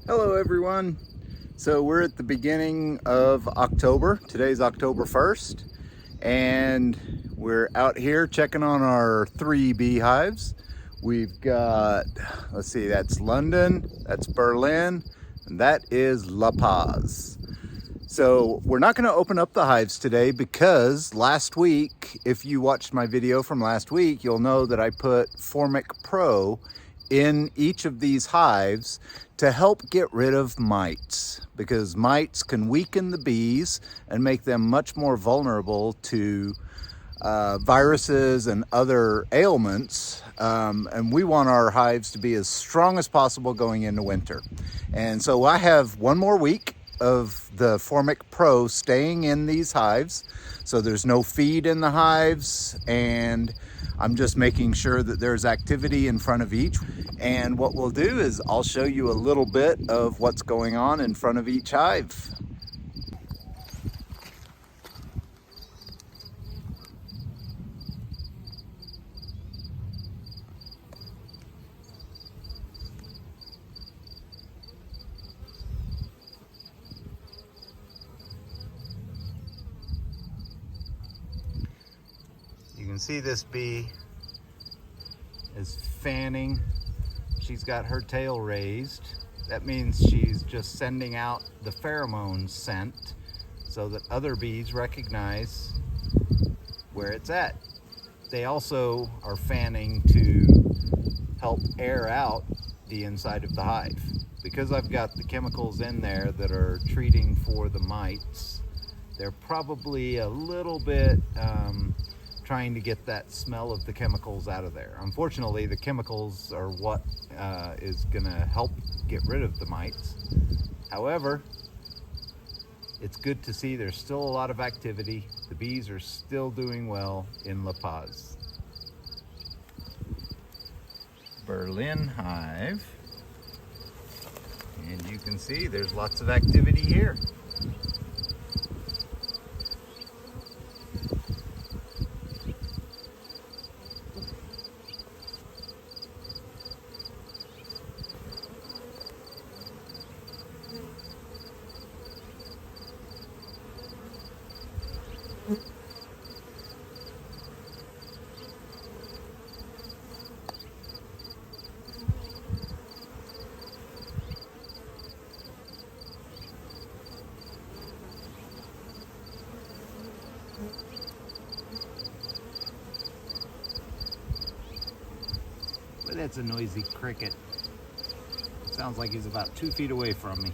Hello everyone. So we're at the beginning of October. Today's October 1st and we're out here checking on our 3 beehives. We've got, let's see, that's London, that's Berlin, and that is La Paz. So we're not going to open up the hives today because last week, if you watched my video from last week, you'll know that I put Formic Pro in each of these hives to help get rid of mites, because mites can weaken the bees and make them much more vulnerable to viruses and other ailments, and we want our hives to be as strong as possible going into winter. And so I have one more week of the Formic Pro staying in these hives, so there's no feed in the hives, and I'm just making sure that there's activity in front of each. And what we'll do is I'll show you a little bit of what's going on in front of each hive. You can see this bee is fanning. She's got her tail raised. That means she's just sending out the pheromone scent so that other bees recognize where it's at. They also are fanning to help air out the inside of the hive. Because I've got the chemicals in there that are treating for the mites, they're probably a little bit trying to get that smell of the chemicals out of there. Unfortunately, the chemicals are what is gonna help get rid of the mites. However, it's good to see there's still a lot of activity. The bees are still doing well in La Paz. Berlin hive. And you can see there's lots of activity here. But that's a noisy cricket. Sounds like he's about 2 feet away from me.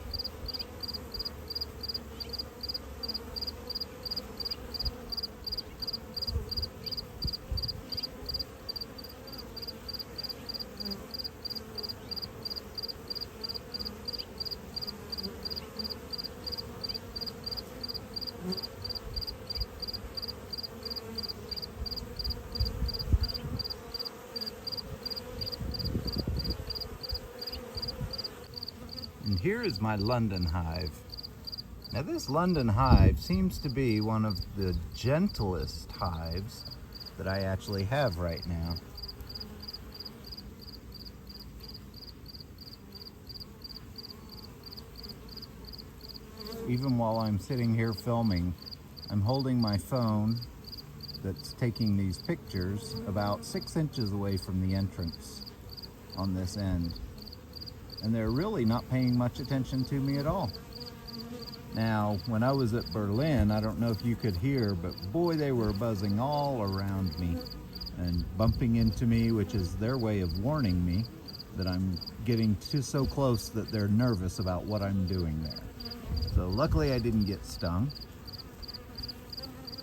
And here is my London hive. Now this London hive seems to be one of the gentlest hives that I actually have right now. Even while I'm sitting here filming, I'm holding my phone that's taking these pictures about 6 inches away from the entrance on this end. And they're really not paying much attention to me at all. Now, when I was at Berlin, I don't know if you could hear, but boy, they were buzzing all around me and bumping into me, which is their way of warning me that I'm getting so close that they're nervous about what I'm doing there. So luckily I didn't get stung.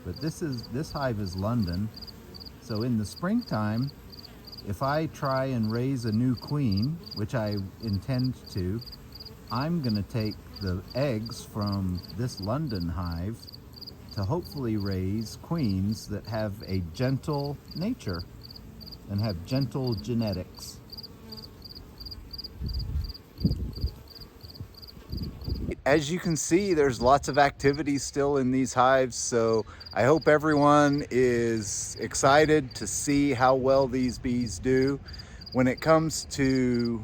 But this hive is London. So in the springtime, if I try and raise a new queen, which I intend to, I'm gonna take the eggs from this London hive to hopefully raise queens that have a gentle nature and have gentle genetics. As you can see, there's lots of activity still in these hives, so I hope everyone is excited to see how well these bees do. When it comes to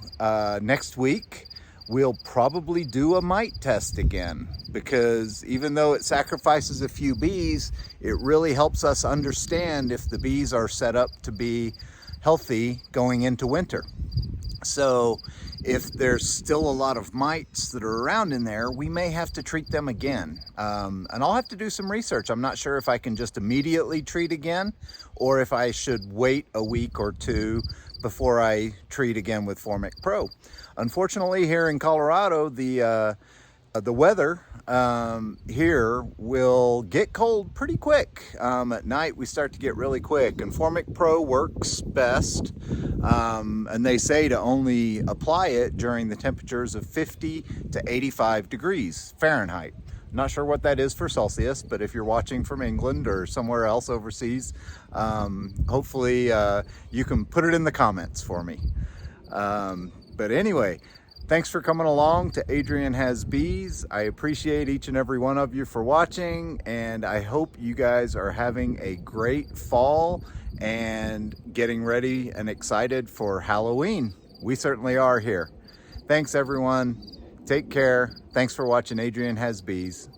next week, we'll probably do a mite test again, because even though it sacrifices a few bees, it really helps us understand if the bees are set up to be healthy going into winter. So if there's still a lot of mites that are around in there, we may have to treat them again. And I'll have to do some research. I'm not sure if I can just immediately treat again, or if I should wait a week or two before I treat again with Formic Pro. Unfortunately, here in Colorado, the weather here will get cold pretty quick. At night we start to get really quick, and Formic Pro works best, and they say to only apply it during the temperatures of 50 to 85 degrees Fahrenheit. Not sure what that is for Celsius, but if you're watching from England or somewhere else overseas, hopefully you can put it in the comments for me. But anyway, thanks for coming along to Adrian Has Bees. I appreciate each and every one of you for watching, and I hope you guys are having a great fall and getting ready and excited for Halloween. We certainly are here. Thanks everyone. Take care. Thanks for watching Adrian Has Bees.